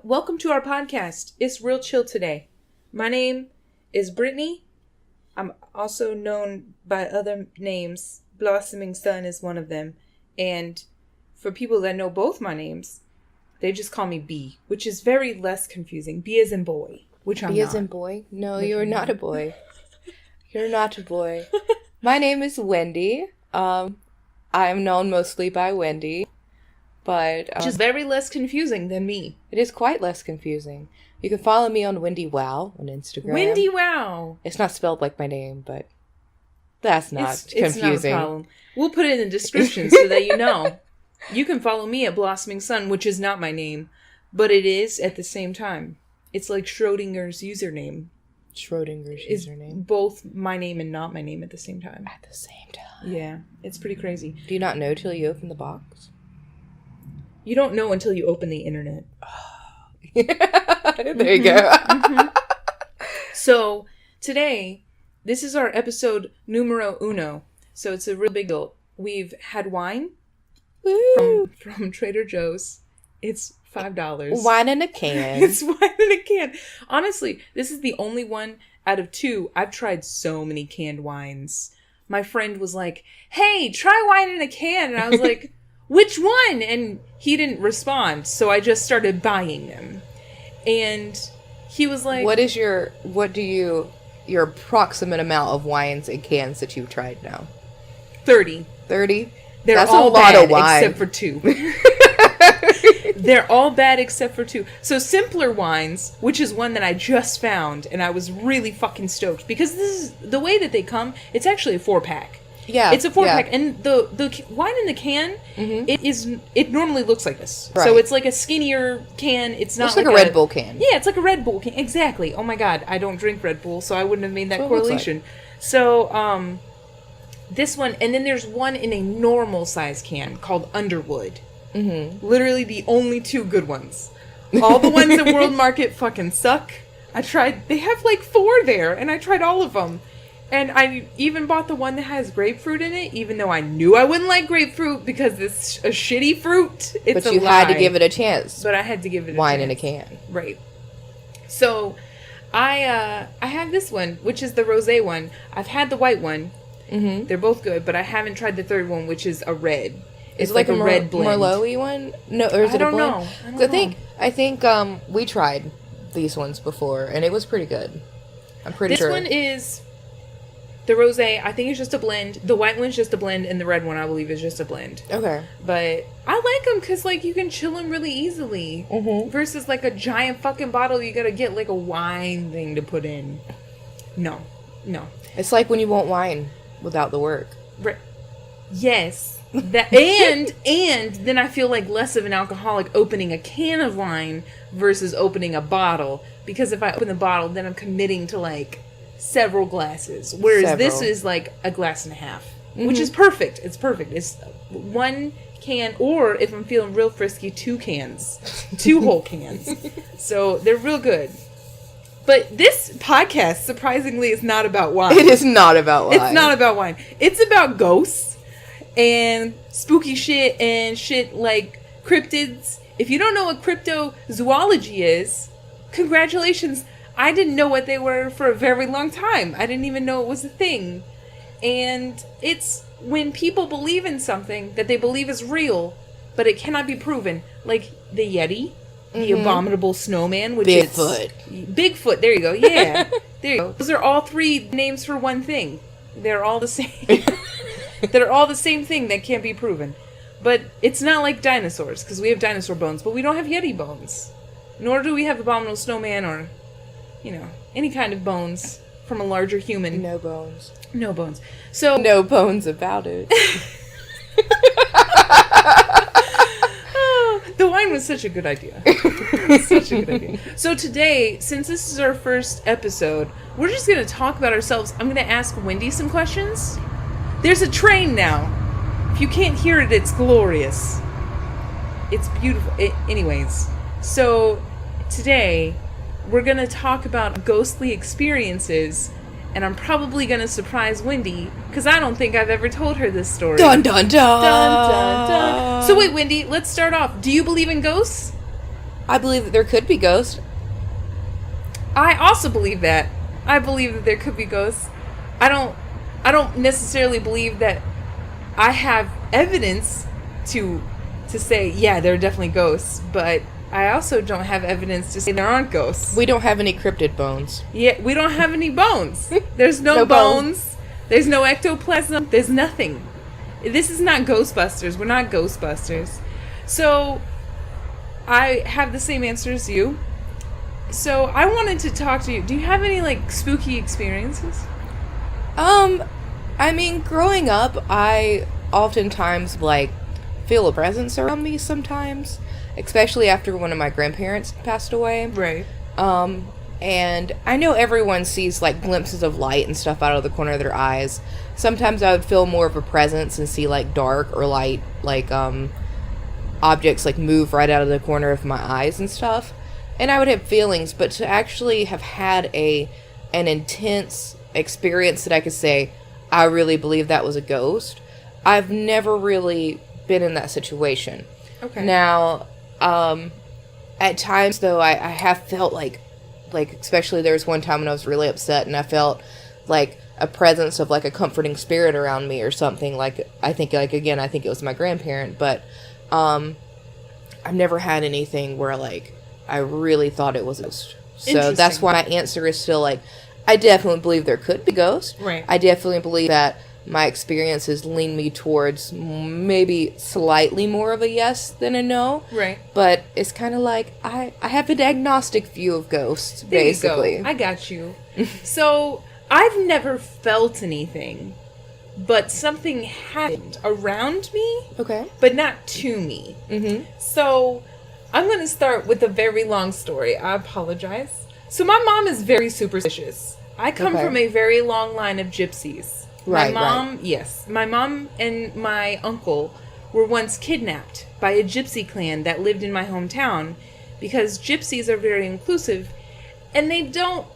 welcome to our podcast. It's real chill today. My name is Brittany. I'm also known by other names. Blossoming Sun is one of them. And for people that know both my names, they just call me B, which is very less confusing. B as in boy, which I'm not. B as in boy? No, you're not a boy. You're not a boy. My name is Wendy. I am known mostly by Wendy. But which is very less confusing than me. It is quite less confusing. You can follow me on Wendy Wow on Instagram. Wendy Wow. It's not spelled like my name, but that's not confusing. It's not a problem. We'll put it in the description so that you know. You can follow me at Blossoming Sun, which is not my name, but it is at the same time. It's like Schrodinger's username. Schrodinger's username? Both my name and not my name at the same time. At the same time. Yeah, it's pretty crazy. Do you not know till you open the box? You don't know until you open the internet. There you go. Mm-hmm. So, today, this is our episode numero uno. So, it's a real big deal. We've had wine from Trader Joe's. It's $5. Wine in a can. It's wine in a can. Honestly, this is the only one out of two. I've tried so many canned wines. My friend was like, hey, try wine in a can. And I was like... which one? And he didn't respond, so I just started buying them. And he was like... What is your approximate amount of wines in cans that you've tried now? 30. 30? That's all a lot of wine. Except for 2. They're all bad except for 2. So Simpler Wines, which is one that I just found, and I was really fucking stoked. Because this is the way that they come, it's actually a 4-pack. Yeah, it's a 4-pack, and the wine in the can, it normally looks like this. Right. So it's like a skinnier can. It's not like a Red Bull can. Yeah, it's like a Red Bull can. Exactly. Oh my god, I don't drink Red Bull, so I wouldn't have made that correlation. So this one, and then there's one in a normal size can called Underwood. Mm-hmm. Literally the only 2 good ones. All the ones at World Market fucking suck. I tried. They have like 4 there, and I tried all of them. And I even bought the one that has grapefruit in it, even though I knew I wouldn't like grapefruit because it's a shitty fruit. It's but you had to give it a chance. But I had to give it a wine chance. In a can. Right. So, I have this one, which is the rosé one. I've had the white one. Mm-hmm. They're both good, but I haven't tried the third one, which is a red. It's like a red blend. Merlot-y one? No, or is it a blend? I don't know. I think we tried these ones before, and it was pretty good. I'm pretty sure. This one is... the rosé, I think it's just a blend. The white one's just a blend, and the red one, I believe, is just a blend. Okay. But I like them because, like, you can chill them really easily. Mm-hmm. Versus, like, a giant fucking bottle you gotta get, like, a wine thing to put in. No. It's like when you want wine without the work. Right. Yes. That and then I feel like less of an alcoholic opening a can of wine versus opening a bottle. Because if I open the bottle, then I'm committing to, like... several glasses, whereas this is like a glass and a half, which is perfect. It's perfect. It's 1 can, or if I'm feeling real frisky, 2 cans, 2 whole cans. So they're real good. But this podcast, surprisingly, is not about wine. It is not about wine. It's not about wine. It's about ghosts and spooky shit and shit like cryptids. If you don't know what cryptozoology is, congratulations. I didn't know what they were for a very long time. I didn't even know it was a thing. And it's when people believe in something that they believe is real, but it cannot be proven. Like the Yeti, the abominable snowman, which Bigfoot. Bigfoot, there you go. Yeah. There you go. Those are all 3 names for one thing. They're all the same. They're all the same thing that can't be proven. But it's not like dinosaurs, because we have dinosaur bones, but we don't have Yeti bones. Nor do we have abominable snowman or... any kind of bones from a larger human. No bones. No bones. So no bones about it. The wine was such a good idea. Such a good idea. So today, since this is our first episode, we're just going to talk about ourselves. I'm going to ask Wendy some questions. There's a train now. If you can't hear it, it's glorious. It's beautiful. Anyways, so today... we're going to talk about ghostly experiences, and I'm probably going to surprise Wendy, because I don't think I've ever told her this story. Dun, dun, dun! Dun, dun, dun. So wait, Wendy, let's start off. Do you believe in ghosts? I believe that there could be ghosts. I also believe that. I believe that there could be ghosts. I don't necessarily believe that I have evidence to say, yeah, there are definitely ghosts, but I also don't have evidence to say there aren't ghosts. We don't have any cryptid bones. Yeah, we don't have any bones. There's no bones. There's no ectoplasm. There's nothing. This is not Ghostbusters. We're not Ghostbusters. So, I have the same answer as you. So, I wanted to talk to you. Do you have any, like, spooky experiences? I mean, growing up, I oftentimes, like, feel a presence around me sometimes. Especially after one of my grandparents passed away. Right. And I know everyone sees, like, glimpses of light and stuff out of the corner of their eyes. Sometimes I would feel more of a presence and see, like, dark or light, like, objects, like, move right out of the corner of my eyes and stuff. And I would have feelings, but to actually have had an intense experience that I could say, I really believe that was a ghost, I've never really been in that situation. Okay. Now, at times, though, I have felt like, especially there was one time when I was really upset and I felt like a presence of, like, a comforting spirit around me or something. Like, I think it was my grandparent, but, I've never had anything where, like, I really thought it was a ghost. So that's why my answer is still, like, I definitely believe there could be ghosts. Right. I definitely believe that my experiences lean me towards maybe slightly more of a yes than a no. Right. But it's kind of like, I have an agnostic view of ghosts, There basically. you go. I got you. So, I've never felt anything, but something happened around me, Okay. but not to me. Mm-hmm. So, I'm going to start with a very long story. I apologize. So, my mom is very superstitious. I come from a very long line of gypsies. Right, my mom, yes. My mom and my uncle were once kidnapped by a gypsy clan that lived in my hometown because gypsies are very inclusive and they don't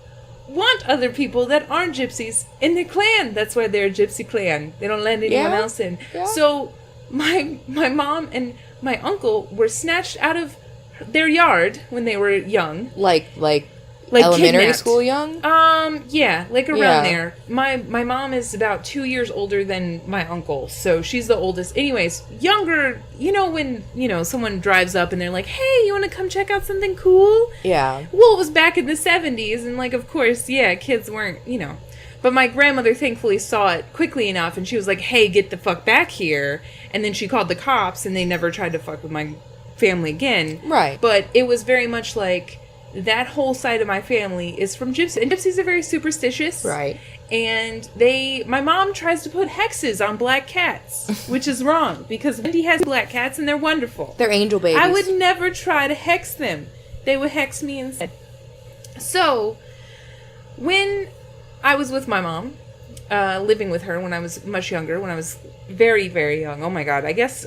want other people that aren't gypsies in their clan. That's why they're a gypsy clan. They don't let anyone else in. Yeah. So my mom and my uncle were snatched out of their yard when they were young. Like elementary kidnapped. School young? Yeah, like around there. My mom is about 2 years older than my uncle, so she's the oldest. Anyways, younger, when, someone drives up and they're like, hey, you want to come check out something cool? Yeah. Well, it was back in the 70s, and, like, of course, yeah, kids weren't, But my grandmother thankfully saw it quickly enough, and she was like, hey, get the fuck back here. And then she called the cops, and they never tried to fuck with my family again. Right. But it was very much like, that whole side of my family is from gypsies. And gypsies are very superstitious. Right. And my mom tries to put hexes on black cats, which is wrong, because Wendy has black cats and they're wonderful. They're angel babies. I would never try to hex them. They would hex me instead. So, when I was with my mom, living with her when I was much younger, when I was very, very young. Oh my God. I guess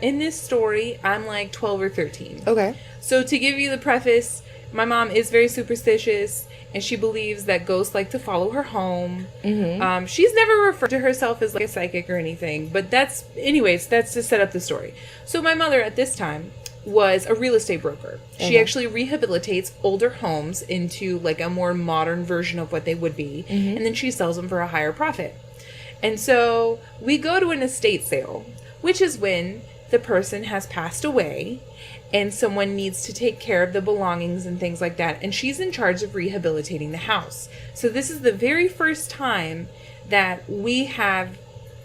in this story, I'm like 12 or 13. Okay. So to give you the preface, my mom is very superstitious, and she believes that ghosts like to follow her home. Mm-hmm. She's never referred to herself as like a psychic or anything, but that's to set up the story. So my mother at this time was a real estate broker. Mm-hmm. She actually rehabilitates older homes into like a more modern version of what they would be, mm-hmm. and then she sells them for a higher profit. And so we go to an estate sale, which is when the person has passed away and someone needs to take care of the belongings and things like that. And she's in charge of rehabilitating the house. So this is the very first time that we have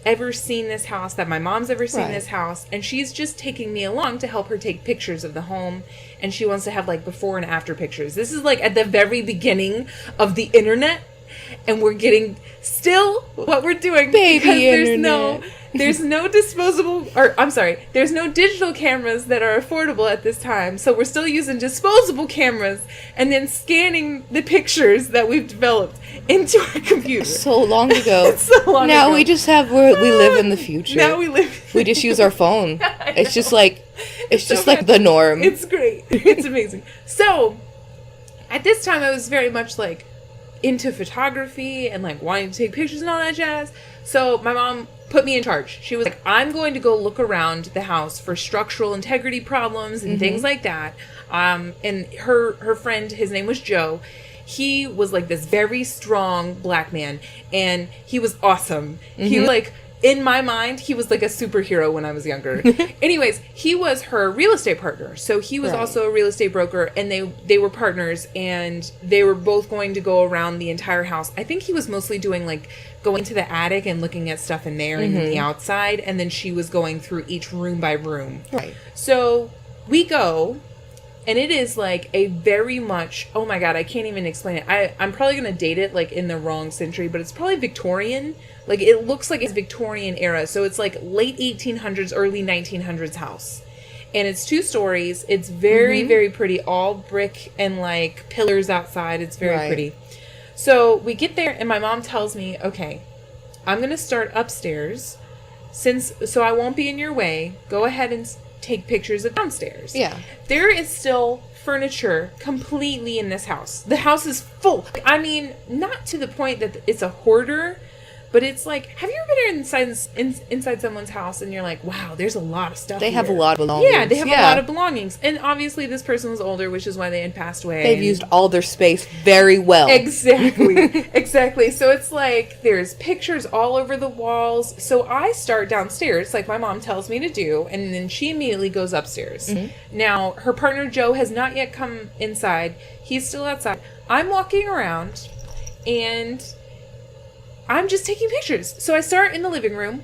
ever seen this house, that my mom's ever seen this house. And she's just taking me along to help her take pictures of the home. And she wants to have like before and after pictures. This is like at the very beginning of the internet. And we're getting still what we're doing. Baby internet. There's no there's no digital cameras that are affordable at this time. So we're still using disposable cameras and then scanning the pictures that we've developed into our computer. So long ago. Now we just we live in the future. Now we live. We just use our phone. It's just like the norm. It's great. It's amazing. So at this time I was very much like, into photography and like wanting to take pictures and all that jazz. So my mom put me in charge. She was like, I'm going to go look around the house for structural integrity problems and things like that. And her friend, his name was Joe. He was like this very strong black man, and he was awesome. He like, in my mind, he was like a superhero when I was younger. Anyways, he was her real estate partner. So he was also a real estate broker, and they were partners, and they were both going to go around the entire house. I think he was mostly doing like going to the attic and looking at stuff in there and the outside, and then she was going through each room by room. Right. So we go, and it is like a very much, oh my God, I can't even explain it. I'm probably going to date it like in the wrong century, but it's probably Victorian. Like it looks like it's Victorian era. So it's like late 1800s, early 1900s house. And it's 2 stories. It's very, very pretty. All brick and like pillars outside. It's very pretty. So we get there and my mom tells me, okay, I'm going to start upstairs so I won't be in your way. Go ahead and take pictures of downstairs. Yeah. There is still furniture completely in this house. The house is full. I mean, not to the point that it's a hoarder, but it's like, have you ever been inside someone's house and you're like, wow, there's a lot of stuff. They have a lot of belongings. Yeah, they have a lot of belongings. And obviously this person was older, which is why they had passed away. They've used all their space very well. Exactly. Exactly. So it's like there's pictures all over the walls. So I start downstairs like my mom tells me to do, and then she immediately goes upstairs. Now, her partner Joe has not yet come inside. He's still outside. I'm walking around and I'm just taking pictures. So I start in the living room,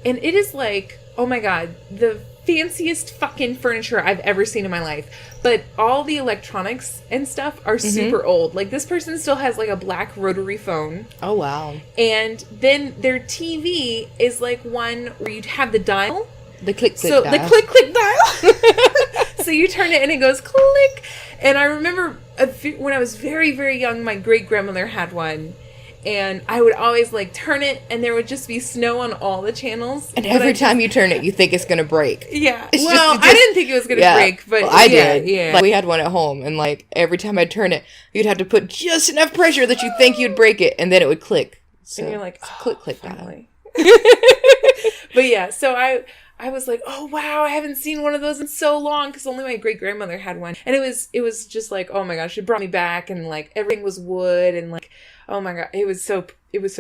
and it is like, oh my God, the fanciest fucking furniture I've ever seen in my life. But all the electronics and stuff are super old. Like this person still has like a black rotary phone. Oh, wow. And then their TV is like one where you'd have the dial. The click-click dial. The click-click dial. So you turn it and it goes click. And I remember when I was very, very young, my great-grandmother had one. And I would always like turn it, and there would just be snow on all the channels. And every time you turn it, you think it's gonna break. Yeah. I didn't think it was gonna break, but I did. Yeah. Like we had one at home, and like every time I'd turn it, you'd have to put just enough pressure that you think you'd break it, and then it would click. So, and you're like, click, finally. But yeah, so I was like, oh wow, I haven't seen one of those in so long, because only my great grandmother had one, and it was just like, oh my gosh, it brought me back, and like everything was wood, and like, oh my God, it was so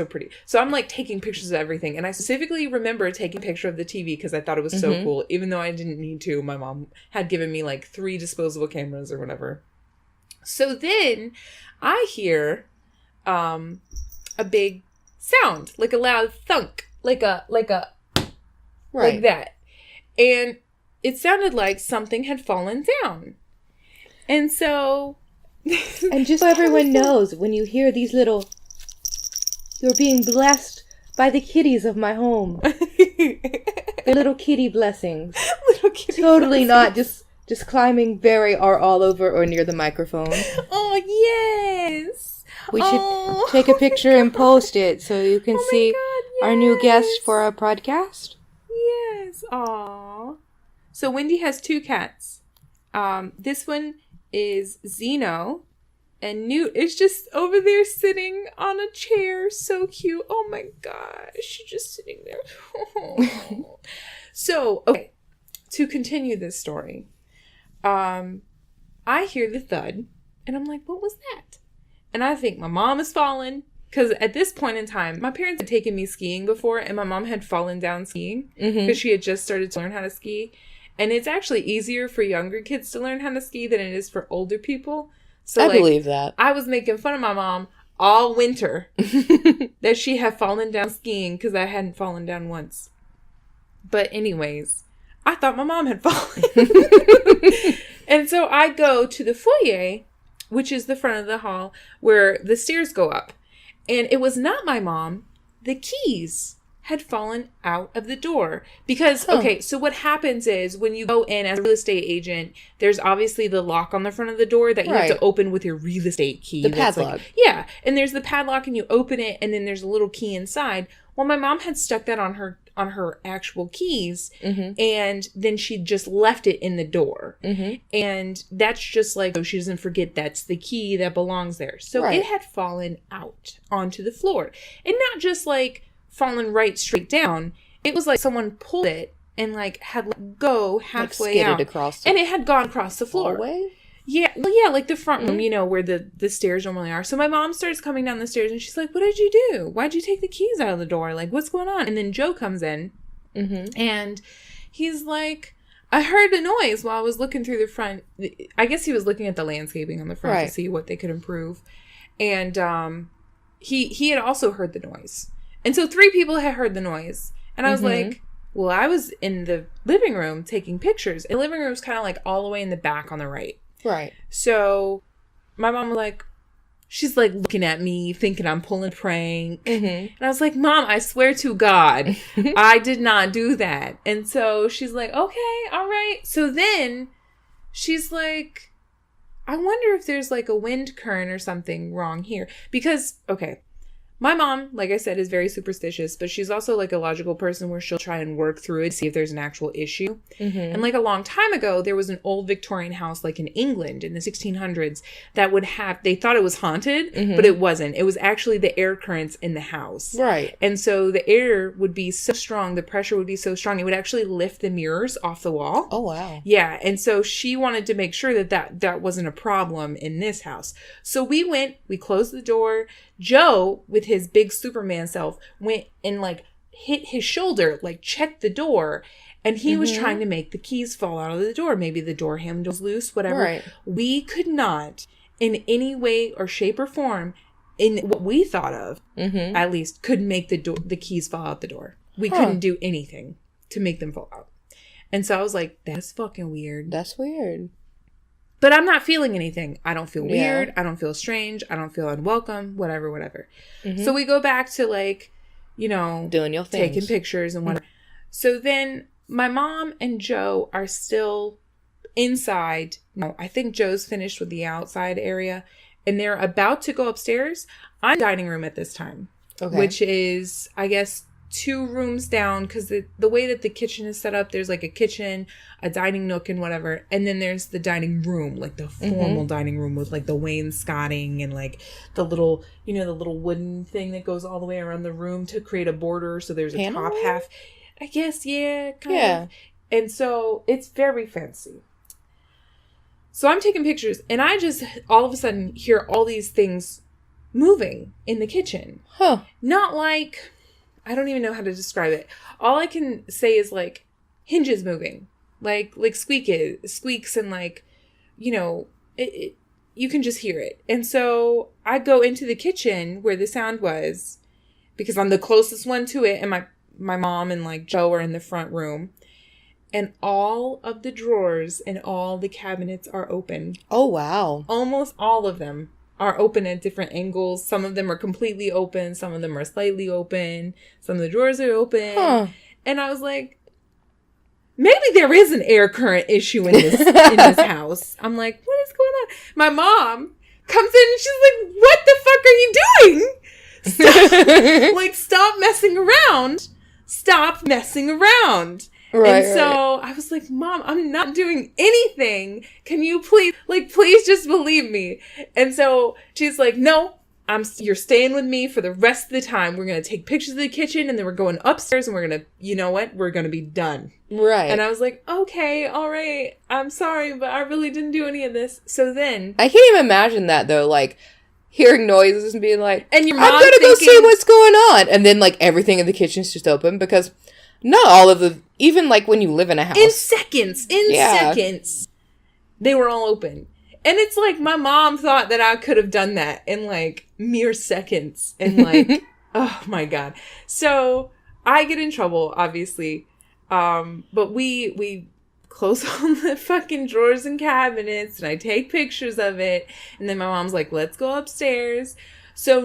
pretty. So I'm like taking pictures of everything, and I specifically remember taking a picture of the TV because I thought it was so cool, even though I didn't need to. My mom had given me like 3 disposable cameras or whatever. So then I hear a big sound, like a loud thunk, like that. And it sounded like something had fallen down. And so... And just so everyone knows, when you hear these little... You're being blessed by the kitties of my home. The little kitty blessings. Little kitty totally blessings. Not just climbing very all over or near the microphone. Oh, yes. We should take a picture and post it so you can see our new guest for our podcast. Yes. Aw. So Wendy has 2 cats. This one is Zeno, and Newt is just over there sitting on a chair. So cute. Oh my gosh. She's just sitting there. So, okay. To continue this story, I hear the thud, and I'm like, what was that? And I think my mom has fallen. Because at this point in time, my parents had taken me skiing before, and my mom had fallen down skiing because she had just started to learn how to ski. And it's actually easier for younger kids to learn how to ski than it is for older people. So I believe that. I was making fun of my mom all winter that she had fallen down skiing because I hadn't fallen down once. But anyways, I thought my mom had fallen. And so I go to the foyer, which is the front of the hall, where the stairs go up. And it was not my mom. The keys had fallen out of the door. Because, okay, so what happens is when you go in as a real estate agent, there's obviously the lock on the front of the door that you have to open with your real estate key. The padlock. Yeah. And there's the padlock, and you open it, and then there's a little key inside. Well, my mom had stuck that on her actual keys, and then she just left it in the door. And that's just like, so she doesn't forget that's the key that belongs there. So it had fallen out onto the floor. And not just like fallen right straight down. It was like someone pulled it and like had let go halfway like out. Across and it had gone across the floor. Hallway? Yeah, well, yeah, like the front room, you know, where the stairs normally are. So my mom starts coming down the stairs, and she's like, what did you do? Why'd you take the keys out of the door? Like, what's going on? And then Joe comes in, and he's like, I heard a noise while I was looking through the front. I guess he was looking at the landscaping on the front to see what they could improve. And he had also heard the noise. And so 3 people had heard the noise. And I was like, well, I was in the living room taking pictures. And the living room's kind of like all the way in the back on the right. Right. So my mom was like, she's like looking at me thinking I'm pulling a prank. And I was like, Mom, I swear to God, I did not do that. And so she's like, okay, all right. So then she's like, I wonder if there's like a wind current or something wrong here. Because, okay, my mom, like I said, is very superstitious, but she's also like a logical person where she'll try and work through it, see if there's an actual issue. And like a long time ago, there was an old Victorian house like in England in the 1600s that would have, they thought it was haunted, but it wasn't. It was actually the air currents in the house. Right. And so the air would be so strong, the pressure would be so strong, it would actually lift the mirrors off the wall. Oh, wow. Yeah. And so she wanted to make sure that wasn't a problem in this house. So we closed the door. Joe, with his big Superman self, went and like hit his shoulder, like checked the door, and he was trying to make the keys fall out of the door. Maybe the door handle was loose, whatever. Right. We could not, in any way or shape or form, in what we thought of, at least, could make the keys fall out the door. We couldn't do anything to make them fall out. And so I was like, that's fucking weird. That's weird. But I'm not feeling anything. I don't feel weird. I don't feel strange. I don't feel unwelcome. Whatever. So we go back to like, you know, doing your things, taking pictures and whatever. So then my mom and Joe are still inside. No, I think Joe's finished with the outside area, and they're about to go upstairs. I'm in the dining room at this time, which is, I guess, 2 rooms down, because the way that the kitchen is set up, there's like a kitchen, a dining nook and whatever, and then there's the dining room, like the formal dining room with like the wainscoting and like the little, you know, the little wooden thing that goes all the way around the room to create a border, so there's a top half, I guess, kind of. And so it's very fancy. So I'm taking pictures, and I just all of a sudden hear all these things moving in the kitchen. Not like, I don't even know how to describe it. All I can say is like hinges moving, like squeaks, and like, you know, you can just hear it. And so I go into the kitchen where the sound was, because I'm the closest one to it, and my mom and like Joe are in the front room, and all of the drawers and all the cabinets are open. Oh, wow. Almost all of them are open at different angles. Some of them are completely open. Some of them are slightly open. Some of the drawers are open. And I was like, maybe there is an air current issue in this house. I'm like, what is going on? My mom comes in and she's like, what the fuck are you doing? Stop, like, stop messing around. Stop messing around. Right, and so I was like, Mom, I'm not doing anything. Can you please just believe me? And so she's like, no, you're staying with me for the rest of the time. We're going to take pictures of the kitchen, and then we're going upstairs, and we're going to, you know what? We're going to be done. Right. And I was like, okay, all right. I'm sorry, but I really didn't do any of this. So then I can't even imagine that though. Like, hearing noises and being like, and your mom I'm going to go see what's going on. And then like everything in the kitchen's just open, because not all of the, even like when you live in a house. In seconds, they were all open. And it's like, my mom thought that I could have done that in like mere seconds. And like, oh my God. So I get in trouble, obviously. But we close all the fucking drawers and cabinets, and I take pictures of it. And then my mom's like, let's go upstairs. So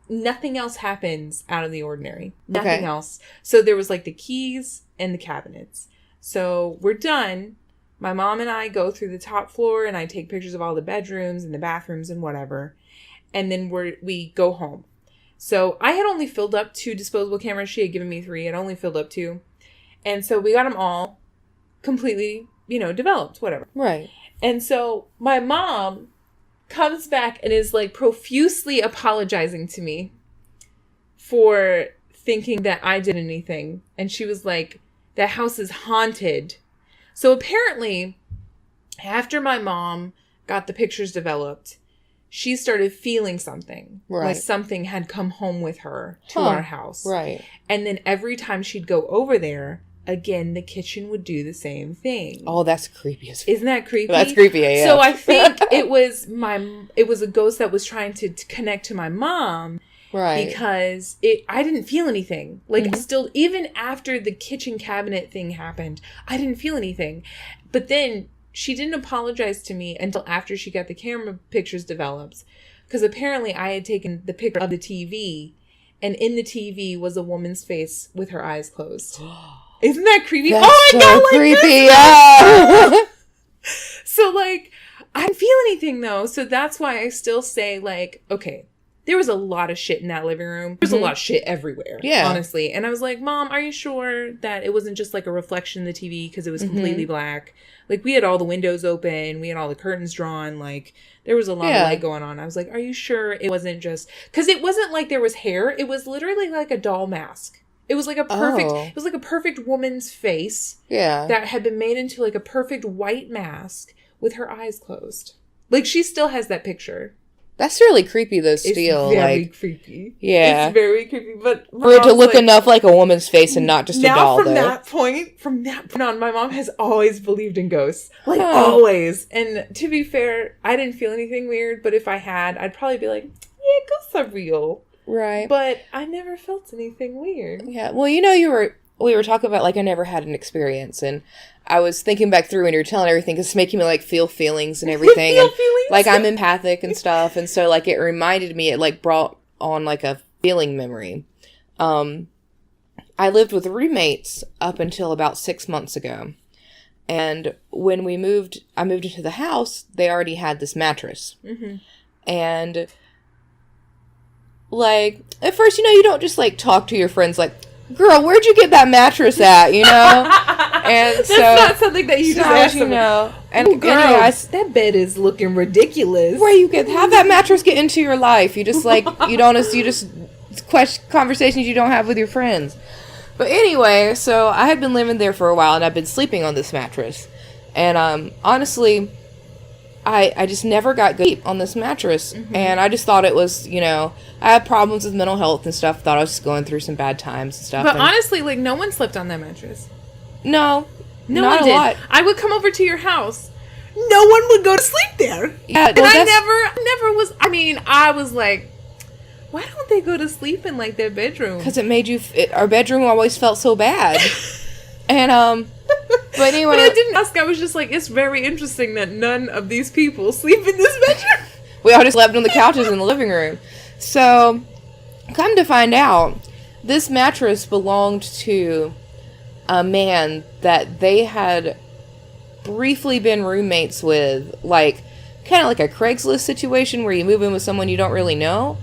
nothing else happens out of the ordinary. Nothing else. So there was like the keys and the cabinets. So we're done. My mom and I go through the top floor, and I take pictures of all the bedrooms and the bathrooms and whatever. And then we go home. So I had only filled up 2 disposable cameras. She had given me 3. I'd only filled up 2. And so we got them all completely, developed, whatever. Right. And so my mom comes back and is like profusely apologizing to me for thinking that I did anything. And she was like, that house is haunted. So apparently, after my mom got the pictures developed, she started feeling something. Right. Like something had come home with her to our house. Right. And then every time she'd go over there, again, the kitchen would do the same thing. Oh, that's creepy as fuck. Isn't that creepy? That's creepy, yeah. So I think it was a ghost that was trying to connect to my mom. Right. Because I didn't feel anything. Like, still, even after the kitchen cabinet thing happened, I didn't feel anything. But then she didn't apologize to me until after she got the camera pictures developed. Because apparently I had taken the picture of the TV, and in the TV was a woman's face with her eyes closed. Isn't that creepy? That's oh my god, like creepy. This. Yeah. So, like, I didn't feel anything, though. So that's why I still say, like, okay, there was a lot of shit in that living room. There's a lot of shit everywhere, honestly. And I was like, Mom, are you sure that it wasn't just, like, a reflection in the TV because it was completely black? Like, we had all the windows open. We had all the curtains drawn. Like, there was a lot of light going on. I was like, are you sure it wasn't just... Because it wasn't like there was hair. It was literally like a doll mask. It was like a perfect... It was like a perfect woman's face. Yeah. That had been made into, like, a perfect white mask with her eyes closed. Like, she still has that picture. That's really creepy, though, still. It's very creepy. Yeah. It's very creepy, but... For it to look enough like a woman's face and not just a doll, from that point on, my mom has always believed in ghosts. Like, always. And to be fair, I didn't feel anything weird, but if I had, I'd probably be like, yeah, ghosts are real. Right. But I never felt anything weird. Yeah. Well, we were talking about, like, I never had an experience, and I was thinking back through when you were telling everything, because it's making me, like, feel feelings and everything. And, like, I'm empathic and stuff, and so, like, it reminded me, it, like, brought on, like, a feeling memory. I lived with roommates up until about 6 months ago, and when I moved into the house, they already had this mattress. Mm-hmm. And, like, at first, you don't just, like, talk to your friends, like, girl, where'd you get that mattress at, And that's so, not something that you just ask them. And ooh, girl, that bed is looking ridiculous. Where you get have that mattress get into your life? You just like you just question conversations you don't have with your friends. But anyway, so I had been living there for a while, and I've been sleeping on this mattress. And honestly, I just never got good sleep on this mattress, and I just thought it was, I had problems with mental health and stuff. Thought I was just going through some bad times and stuff. But honestly, like, no one slept on that mattress. No one a did. lot. I would come over to your house. No one would go to sleep there. Yeah, and I never was. I mean, I was like, why don't they go to sleep in, like, their bedroom? Because it made our bedroom always felt so bad. And but anyway, but I didn't ask. I was just like, it's very interesting that none of these people sleep in this bedroom. We all just slept on the couches in the living room. So, come to find out, this mattress belonged to a man that they had briefly been roommates with, like, kind of like a Craigslist situation where you move in with someone you don't really know.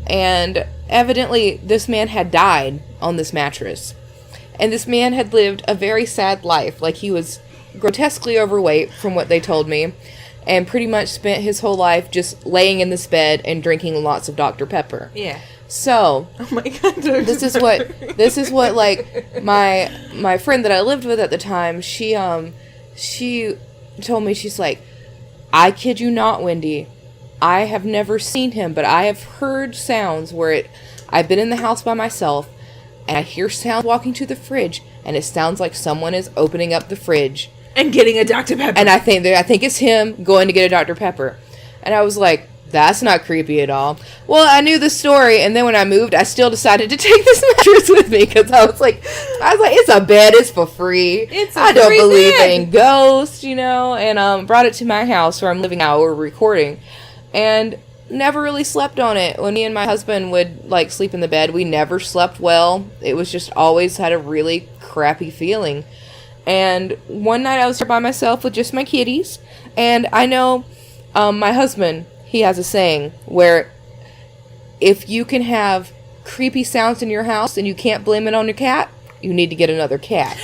And evidently, this man had died on this mattress. And this man had lived a very sad life. Like, he was grotesquely overweight, from what they told me, and pretty much spent his whole life just laying in this bed and drinking lots of Dr. Pepper. Yeah. So, oh my god, this is what like my friend that I lived with at the time, she told me, she's like, I kid you not, Wendy, I have never seen him, but I have heard sounds where I've been in the house by myself, and I hear sounds walking to the fridge, and it sounds like someone is opening up the fridge and getting a Dr. Pepper. And I think it's him going to get a Dr. Pepper. And I was like, that's not creepy at all. Well, I knew the story, and then when I moved, I still decided to take this mattress with me, because I was like, it's a bed, it's for free. I don't believe in ghosts, and brought it to my house where I'm living now. We're recording, and never really slept on it. When me and my husband would, like, sleep in the bed, we never slept well. It was just always had a really crappy feeling. And one night I was here by myself with just my kitties, and I know my husband, he has a saying where if you can have creepy sounds in your house and you can't blame it on your cat, you need to get another cat.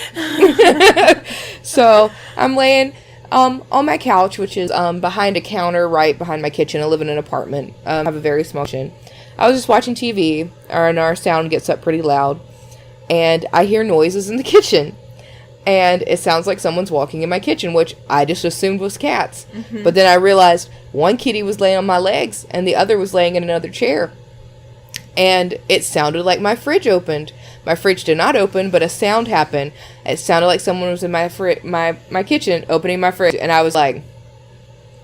So I'm laying on my couch, which is behind a counter right behind my kitchen. I live in an apartment. I have a very small kitchen. I was just watching TV, and our sound gets up pretty loud, and I hear noises in the kitchen. And it sounds like someone's walking in my kitchen, which I just assumed was cats. Mm-hmm. But then I realized one kitty was laying on my legs, and the other was laying in another chair. And it sounded like my fridge opened. My fridge did not open, but a sound happened. It sounded like someone was in my kitchen opening my fridge. And I was like,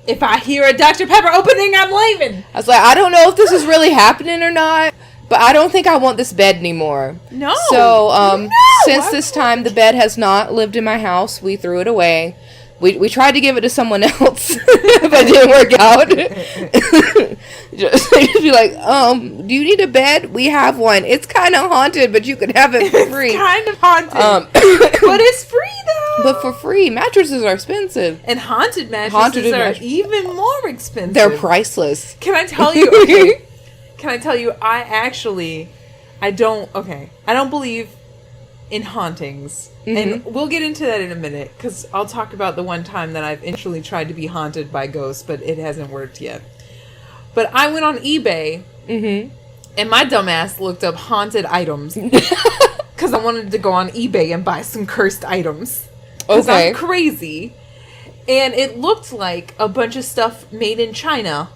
if I hear a Dr. Pepper opening, I'm leaving. I was like, I don't know if this is really happening or not, but I don't think I want this bed anymore. No. So, since this time the bed has not lived in my house, we threw it away. We tried to give it to someone else, but it didn't work out. just be like, do you need a bed? We have one. It's kind of haunted, but you could have it for free. It's kind of haunted, but it's free though. But for free, mattresses are expensive, and haunted mattresses are even more expensive. They're priceless. Can I tell you? Okay. Can I tell you? I don't believe in hauntings. Mm-hmm. And we'll get into that in a minute, because I'll talk about the one time that I've initially tried to be haunted by ghosts, but it hasn't worked yet. But I went on eBay, mm-hmm. and my dumbass looked up haunted items, because I wanted to go on eBay and buy some cursed items. Because I'm crazy. And it looked like a bunch of stuff made in China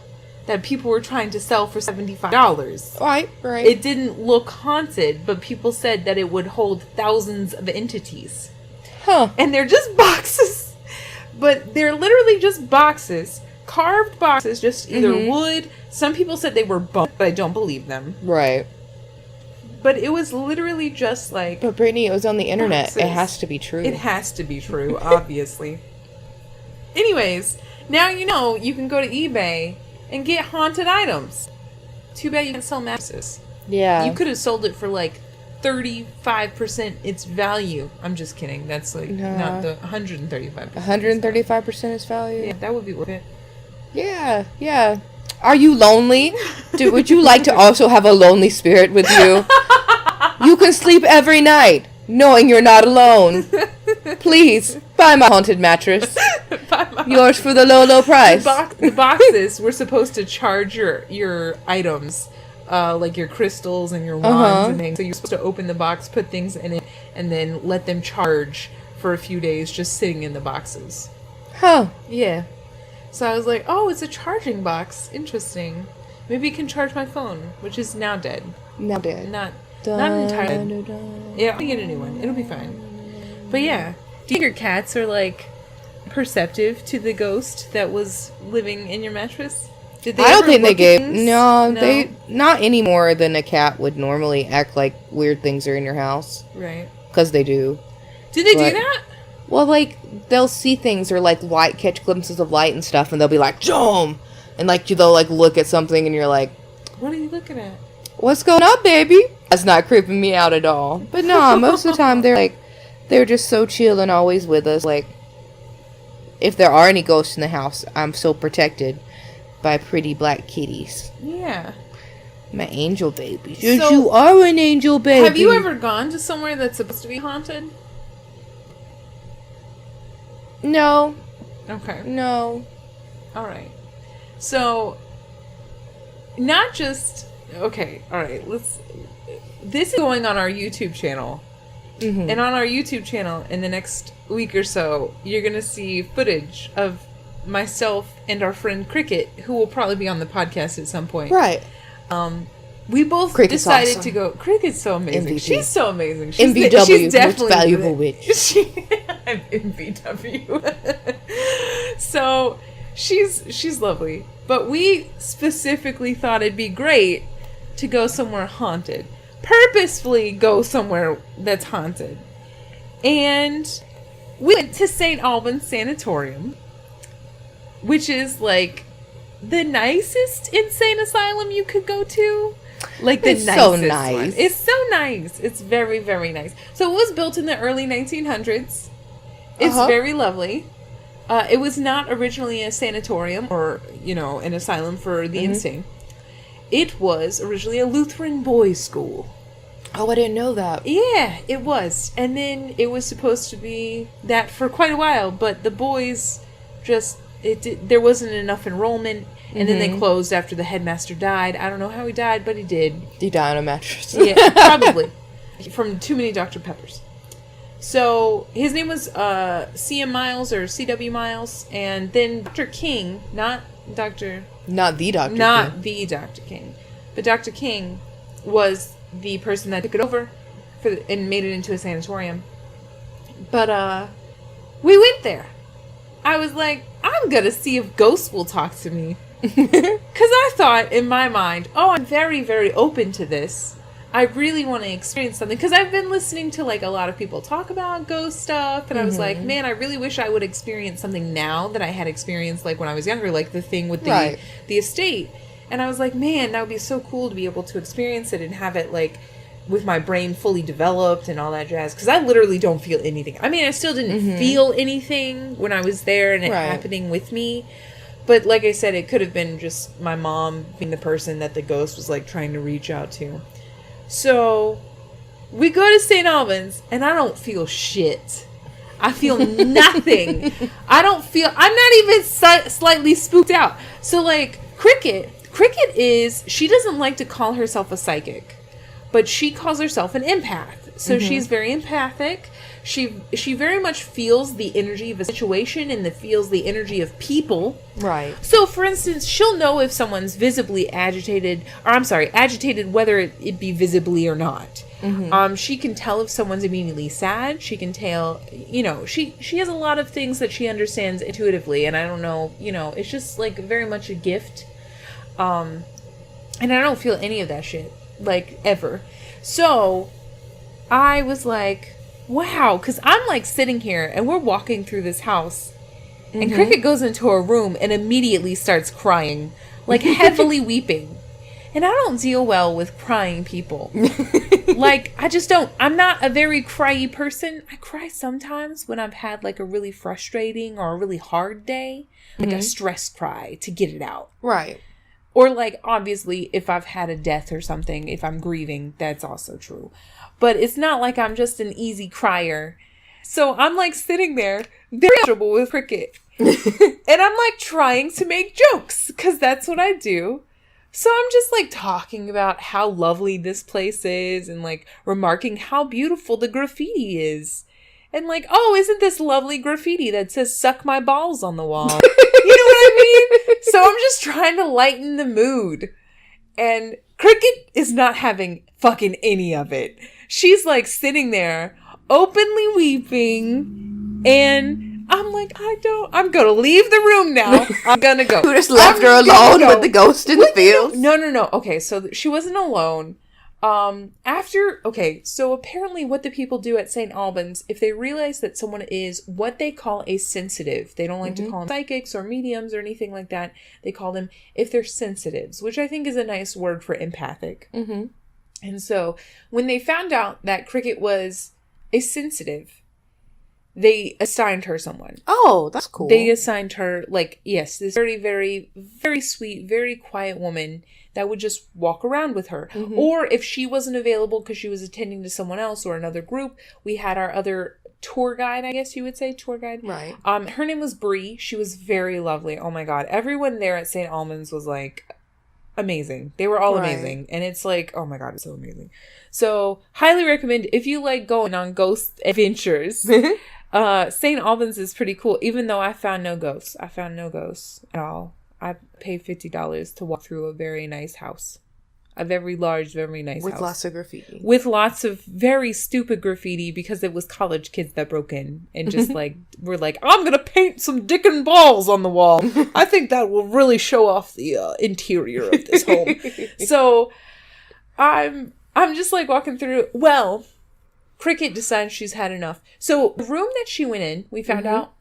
that people were trying to sell for $75. Right. It didn't look haunted, but people said that it would hold thousands of entities. Huh. And they're just boxes. But they're literally just boxes. Carved boxes, just either mm-hmm. wood. Some people said they were bone, but I don't believe them. Right. But it was literally just like... But Brittany, it was on the internet. Boxes. It has to be true. It has to be true, obviously. Anyways, now you know you can go to eBay and get haunted items. Too bad you can't sell mattresses. Yeah. You could have sold it for like 35% its value. I'm just kidding. That's like not the 135%. 135% its value? Yeah, that would be worth it. Yeah. Are you lonely? Would you like to also have a lonely spirit with you? You can sleep every night knowing you're not alone. Please, buy my haunted mattress. Yours for the low price. The boxes were supposed to charge your items, like your crystals and your wands and things. So you're supposed to open the box, put things in it, and then let them charge for a few days just sitting in the boxes. Huh. Yeah. So I was like, oh, it's a charging box. Interesting. Maybe it can charge my phone, which is now dead. Not entirely. Yeah, I'll get a new one. It'll be fine. But yeah. Do you think your cats are like perceptive to the ghost that was living in your mattress? Did they I don't think they gave. Things? No, they not any more than a cat would normally act like weird things are in your house. Right. Because they do. Do they do that? Well, like they'll see things or like light, catch glimpses of light and stuff, and they'll be like, "Jom," and like they'll like look at something, and you're like, "What are you looking at? What's going on, baby?" That's not creeping me out at all. But no, most of the time they're just so chill and always with us. Like, if there are any ghosts in the house, I'm so protected by pretty black kitties. Yeah. My angel babies. So, you are an angel baby. Have you ever gone to somewhere that's supposed to be haunted? No. Okay. No. All right. So, not just... Okay, all right. This is going on our YouTube channel. Mm-hmm. And on our YouTube channel, in the next week or so, you're going to see footage of myself and our friend Cricket, who will probably be on the podcast at some point. Right. We both Cricket's decided awesome. to go. Cricket's so amazing. MVP. She's so amazing. MVW, she's definitely most valuable witch. I'm MVW. So she's lovely. But we specifically thought it'd be great to go somewhere haunted. Purposefully go somewhere that's haunted. And we went to St. Albans Sanatorium, which is like the nicest insane asylum you could go to. Like the nicest so nice. one. It's so nice. It's very, very nice. So it was built in the early 1900s. It's very lovely. It was not originally a sanatorium or, an asylum for the insane. it was originally a Lutheran boys' school. Oh, I didn't know that. Yeah, it was. And then it was supposed to be that for quite a while, but the boys there wasn't enough enrollment, and then they closed after the headmaster died. I don't know how he died, but he did. He died on a mattress. Yeah, probably. From too many Dr. Peppers. So, his name was C.M. Miles, or C.W. Miles, and then Dr. King, not the Dr. King, but Dr. King was the person that took it over and made it into a sanatorium. But, we went there. I was like, I'm gonna see if ghosts will talk to me. Because I thought, in my mind, I'm very, very open to this. I really want to experience something. Because I've been listening to, like, a lot of people talk about ghost stuff. And I was like, man, I really wish I would experience something now that I had experienced, like, when I was younger. Like, the thing with the estate. And I was like, man, that would be so cool to be able to experience it and have it, like, with my brain fully developed and all that jazz. Because I literally don't feel anything. I mean, I still didn't feel anything when I was there and it happening with me. But like I said, it could have been just my mom being the person that the ghost was, like, trying to reach out to. So, we go to St. Albans, and I don't feel shit. I feel nothing. I'm not even slightly spooked out. So, like, Cricket she doesn't like to call herself a psychic, but she calls herself an empath. So she's very empathic. She very much feels the energy of a situation and feels the energy of people. Right. So, for instance, she'll know if someone's visibly agitated, whether it be visibly or not. She can tell if someone's immediately sad. She can tell, she has a lot of things that she understands intuitively. And I don't know, it's just, like, very much a gift. And I don't feel any of that shit, like, ever. So, I was like, wow, because I'm, like, sitting here, and we're walking through this house, and Cricket goes into a room and immediately starts crying, like, heavily weeping. And I don't deal well with crying people. Like, I just don't. I'm not a very cryy person. I cry sometimes when I've had, like, a really frustrating or a really hard day, like a stress cry to get it out. Right. Or, like, obviously, if I've had a death or something, if I'm grieving, that's also true. But it's not like I'm just an easy crier. So I'm, like, sitting there, very comfortable with Cricket. And I'm, like, trying to make jokes, because that's what I do. So I'm just, like, talking about how lovely this place is, and, like, remarking how beautiful the graffiti is. And, like, isn't this lovely graffiti that says, "Suck my balls" on the wall? You know what I mean? So I'm just trying to lighten the mood. And Cricket is not having fucking any of it. She's, like, sitting there, openly weeping, and I'm like, I'm gonna leave the room now. I'm gonna go. Who just left her alone with the ghost in the field? No. Okay, so she wasn't alone. So apparently what the people do at St. Albans, if they realize that someone is what they call a sensitive, they don't like to call them psychics or mediums or anything like that. They call them, if they're sensitives, which I think is a nice word for empathic. And so when they found out that Cricket was a sensitive, they assigned her someone. Oh, that's cool. They assigned her, like, yes, this very, very, very sweet, very quiet woman that would just walk around with her. Or if she wasn't available because she was attending to someone else or another group, we had our other tour guide, I guess you would say, tour guide. Right. Her name was Bree. She was very lovely. Oh my God. Everyone there at St. Albans was, like, amazing. They were all amazing. And it's like, oh my God, it's so amazing. So highly recommend if you like going on ghost adventures. St. Albans is pretty cool, even though I found no ghosts. I found no ghosts at all. I paid $50 to walk through a very nice house. A very large, very nice house. With lots of graffiti. With lots of very stupid graffiti, because it was college kids that broke in and just were like, I'm going to paint some dick and balls on the wall. I think that will really show off the interior of this home. So I'm just, like, walking through. Well, Cricket decides she's had enough. So the room that she went in, we found out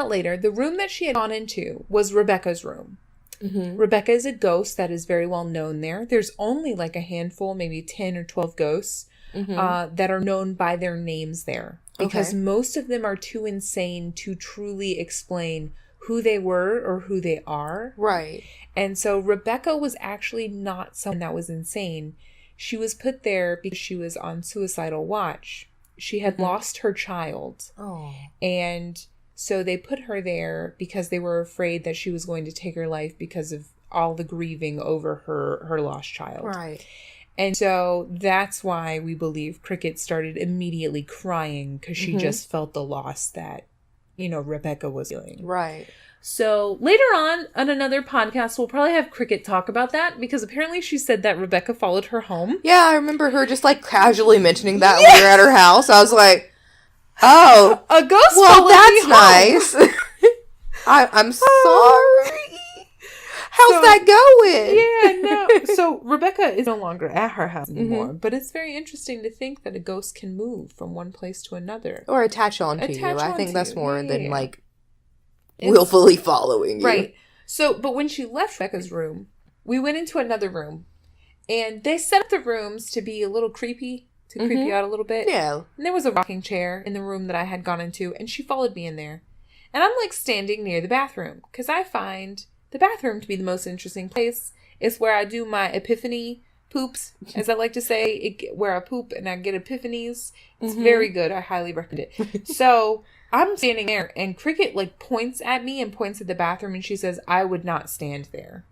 later, the room that she had gone into was Rebecca's room. Rebecca is a ghost that is very well known there. There's only, like, a handful, maybe 10 or 12 ghosts that are known by their names there. Because most of them are too insane to truly explain who they were or who they are. Right. And so Rebecca was actually not someone that was insane. She was put there because she was on suicidal watch. She had lost her child. Oh. And so they put her there because they were afraid that she was going to take her life because of all the grieving over her lost child. Right. And so that's why we believe Cricket started immediately crying, because she just felt the loss that, Rebecca was feeling. Right. So later on another podcast, we'll probably have Cricket talk about that, because apparently she said that Rebecca followed her home. Yeah, I remember her just like casually mentioning that when we were at her house. I was like, oh, A ghost well, that's that's nice. I'm sorry. How's that going? Yeah, no. So Rebecca is no longer at her house anymore, but it's very interesting to think that a ghost can move from one place to another. Or attach onto you. I think that's more than yeah. like willfully following you. Right. So, but when she left Rebecca's room, we went into another room, and they set up the rooms to be a little creepy, to creep you out a little bit. Yeah. And there was a rocking chair in the room that I had gone into, and she followed me in there. And I'm like standing near the bathroom, because I find the bathroom to be the most interesting place. It's where I do my epiphany poops, as I like to say, where I poop and I get epiphanies. It's very good. I highly recommend it. So I'm standing there, and Cricket like points at me and points at the bathroom, and she says, "I would not stand there."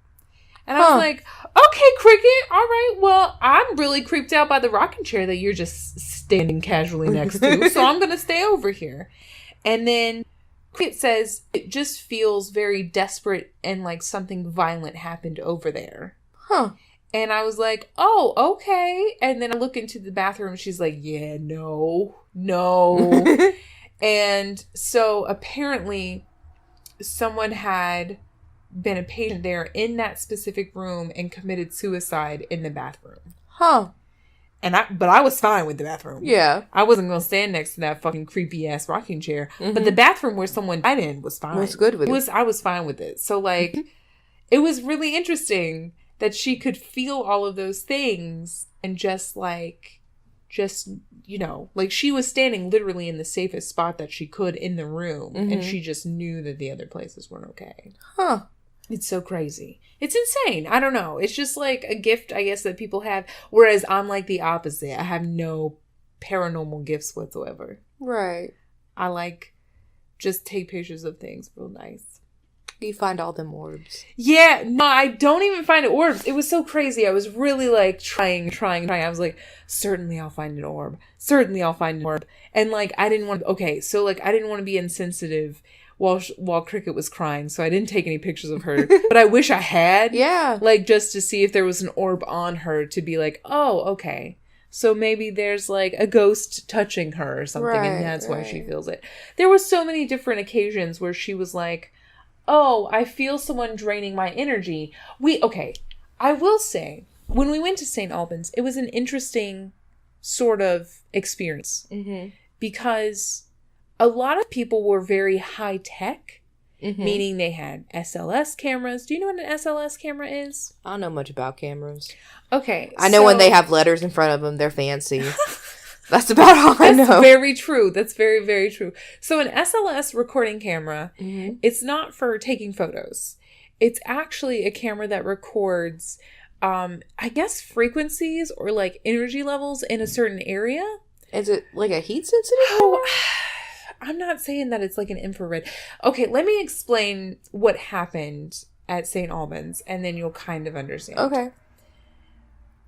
And I was like, okay, Cricket, all right, well, I'm really creeped out by the rocking chair that you're just standing casually next to, so I'm going to stay over here. And then Cricket says, it just feels very desperate and like something violent happened over there. Huh. And I was like, oh, okay. And then I look into the bathroom, she's like, yeah, no. And so apparently someone had been a patient there in that specific room and committed suicide in the bathroom. Huh. But I was fine with the bathroom. Yeah. I wasn't going to stand next to that fucking creepy ass rocking chair. But the bathroom where someone died in was fine. Was good with it. I was fine with it. So like, it was really interesting that she could feel all of those things and just like, like she was standing literally in the safest spot that she could in the room. And she just knew that the other places weren't okay. Huh. It's so crazy. It's insane. I don't know. It's just like a gift, I guess, that people have. Whereas I'm like the opposite. I have no paranormal gifts whatsoever. Right. I like just take pictures of things real nice. You find all them orbs. Yeah. No, I don't even find orbs. It was so crazy. I was really like trying. I was like, certainly I'll find an orb. Certainly I'll find an orb. And like, I didn't want to be insensitive while Cricket was crying, so I didn't take any pictures of her. But I wish I had. Yeah. Like, just to see if there was an orb on her to be like, oh, okay. So maybe there's like a ghost touching her or something, and that's why she feels it. There were so many different occasions where she was like, oh, I feel someone draining my energy. I will say, when we went to St. Albans, it was an interesting sort of experience. Because a lot of people were very high tech, meaning they had SLS cameras. Do you know what an SLS camera is? I don't know much about cameras. Okay. I know when they have letters in front of them, they're fancy. That's about all I know. That's very true. That's very, very true. So an SLS recording camera, it's not for taking photos. It's actually a camera that records, I guess, frequencies or like energy levels in a certain area. Is it like a heat sensitive camera? I'm not saying that it's like an infrared. Okay, let me explain what happened at St. Albans, and then you'll kind of understand. Okay.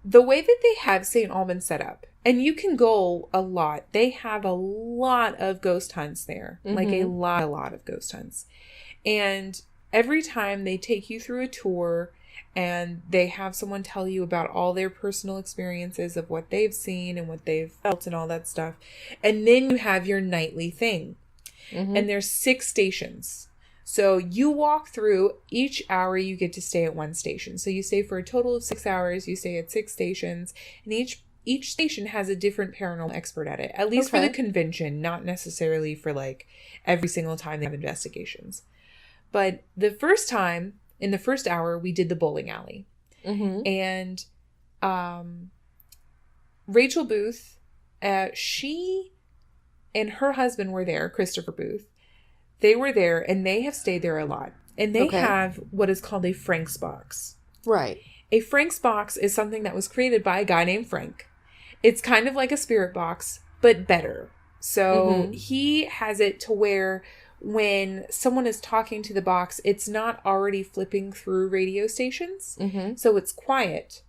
The way that they have St. Albans set up, and you can go a lot. They have a lot of ghost hunts there. Like a lot of ghost hunts. And every time they take you through a tour and they have someone tell you about all their personal experiences of what they've seen and what they've felt and all that stuff. And then you have your nightly thing. And there's 6 stations. So you walk through, each hour you get to stay at one station. So you stay for a total of 6 hours. You stay at 6 stations. And each station has a different paranormal expert at it. At least for the convention, not necessarily for like every single time they have investigations. But the first time, in the first hour, we did the bowling alley. And Rachel Booth, she and her husband were there, Christopher Booth. they were there, and they have stayed there a lot. And they Okay. have what is called a Frank's box. Right. A Frank's box is something that was created by a guy named Frank. It's kind of like a spirit box, but better. So he has it to where when someone is talking to the box, it's not already flipping through radio stations. So it's quiet.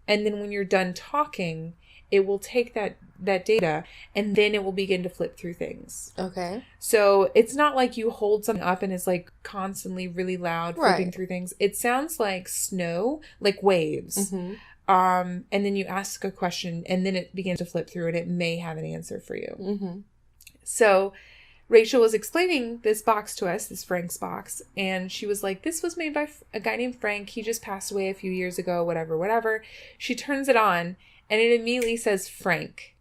And then when you're done talking, it will take that data, and then it will begin to flip through things. Okay. So it's not like you hold something up and it's like constantly really loud flipping through things. It sounds like snow, like waves. And then you ask a question, and then it begins to flip through, and it may have an answer for you. So Rachel was explaining this box to us, this Frank's box, and she was like, this was made by a guy named Frank. He just passed away a few years ago, whatever. She turns it on, and it immediately says Frank.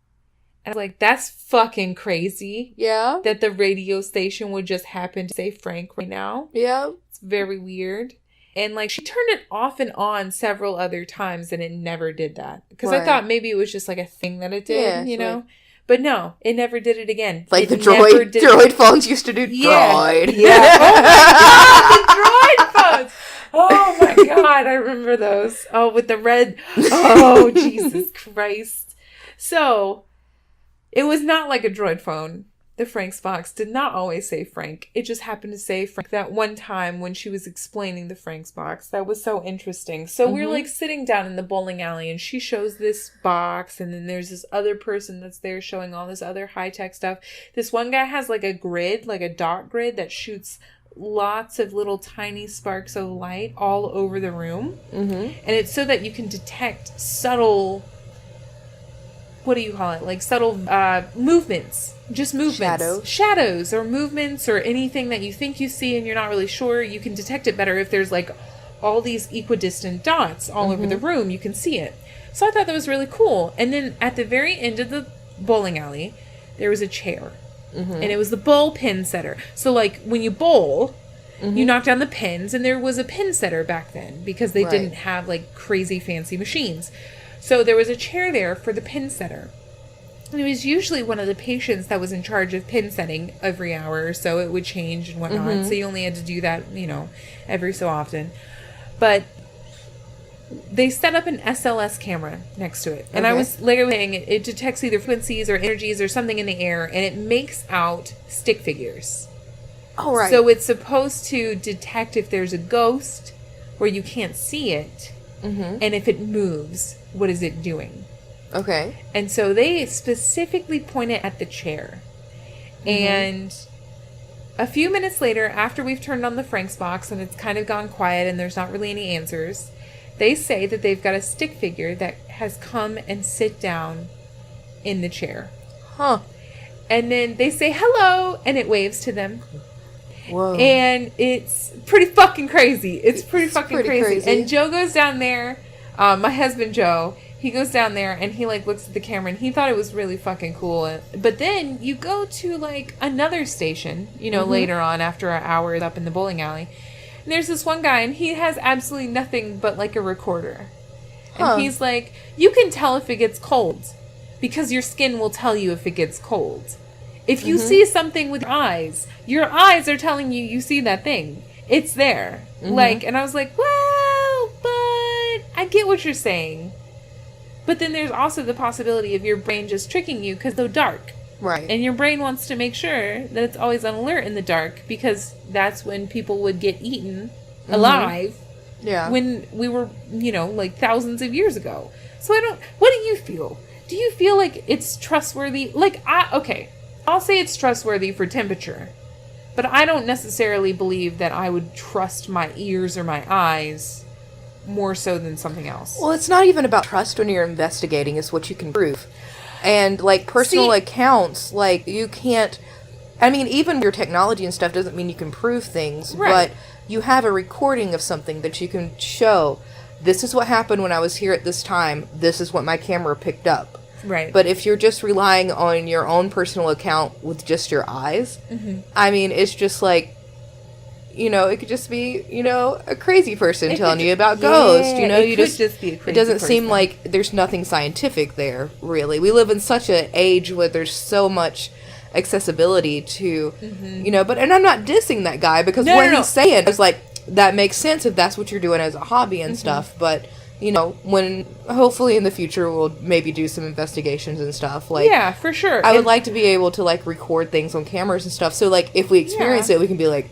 And I was like, that's fucking crazy. Yeah. That the radio station would just happen to say Frank right now. Yeah. It's very weird. And like, she turned it off and on several other times, and it never did that. Because I thought maybe it was just like a thing that it did, you know? Like, but no, it never did it again. Like it the droid phones used to do. Droid. Yeah. Oh my God, the droid phones. Oh my God, I remember those. Oh, with the red. Oh, Jesus Christ. So, it was not like a droid phone. The Frank's box did not always say Frank. It just happened to say Frank that one time when she was explaining the Frank's box. That was so interesting. So we're like sitting down in the bowling alley, and she shows this box, and then there's this other person that's there showing all this other high-tech stuff. This one guy has like a grid, like a dot grid that shoots lots of little tiny sparks of light all over the room. And it's so that you can detect subtle... what do you call it? Like subtle movements. Just movements. Shadows or movements or anything that you think you see and you're not really sure. You can detect it better if there's like all these equidistant dots all over the room. You can see it. So I thought that was really cool. And then at the very end of the bowling alley, there was a chair. And it was the bowl pin setter. So like when you bowl, you knock down the pins, and there was a pin setter back then because they didn't have like crazy fancy machines. So there was a chair there for the pin setter. And it was usually one of the patients that was in charge of pin setting every hour or so. It would change and whatnot. So you only had to do that, you know, every so often. But they set up an SLS camera next to it. And I was saying it detects either frequencies or energies or something in the air, and it makes out stick figures. Oh, right. So it's supposed to detect if there's a ghost where you can't see it. And if it moves, what is it doing? Okay. And so they specifically point it at the chair. And a few minutes later, after we've turned on the Frank's box and it's kind of gone quiet and there's not really any answers, they say that they've got a stick figure that has come and sit down in the chair. And then they say hello, and it waves to them. Whoa. And it's pretty fucking crazy. It's pretty fucking crazy. And Joe goes down there, my husband Joe, he goes down there and he like looks at the camera, and he thought it was really fucking cool. But then you go to like another station, you know, later on after an hour up in the bowling alley. And there's this one guy, and he has absolutely nothing but like a recorder. And he's like, you can tell if it gets cold because your skin will tell you if it gets cold. If you see something with your eyes are telling you you see that thing. It's there. Like, and I was like, well, but I get what you're saying. But then there's also the possibility of your brain just tricking you because they're dark. Right. And your brain wants to make sure that it's always on alert in the dark because that's when people would get eaten alive. Yeah. When we were, you know, like thousands of years ago. So what do you feel? Do you feel like it's trustworthy? Like, I'll say it's trustworthy for temperature, but I don't necessarily believe that I would trust my ears or my eyes more so than something else. Well, it's not even about trust when you're investigating. It's what you can prove. And, like, personal accounts, like, you can't... I mean, even your technology and stuff doesn't mean you can prove things, but you have a recording of something that you can show. This is what happened when I was here at this time. This is what my camera picked up. Right. But if you're just relying on your own personal account with just your eyes, I mean, it's just like, you know, it could just be, you know, a crazy person telling you about ghosts. You know, it could just be a crazy it doesn't person. seem like there's nothing scientific there, really. We live in such an age where there's so much accessibility to, you know, and I'm not dissing that guy, because No, what no, no. he's saying is like, that makes sense if that's what you're doing as a hobby and stuff, but, you know, when, hopefully in the future we'll maybe do some investigations and stuff, like, Yeah, for sure. I would like to be able to, like, record things on cameras and stuff, so, like, if we experience it, we can be like,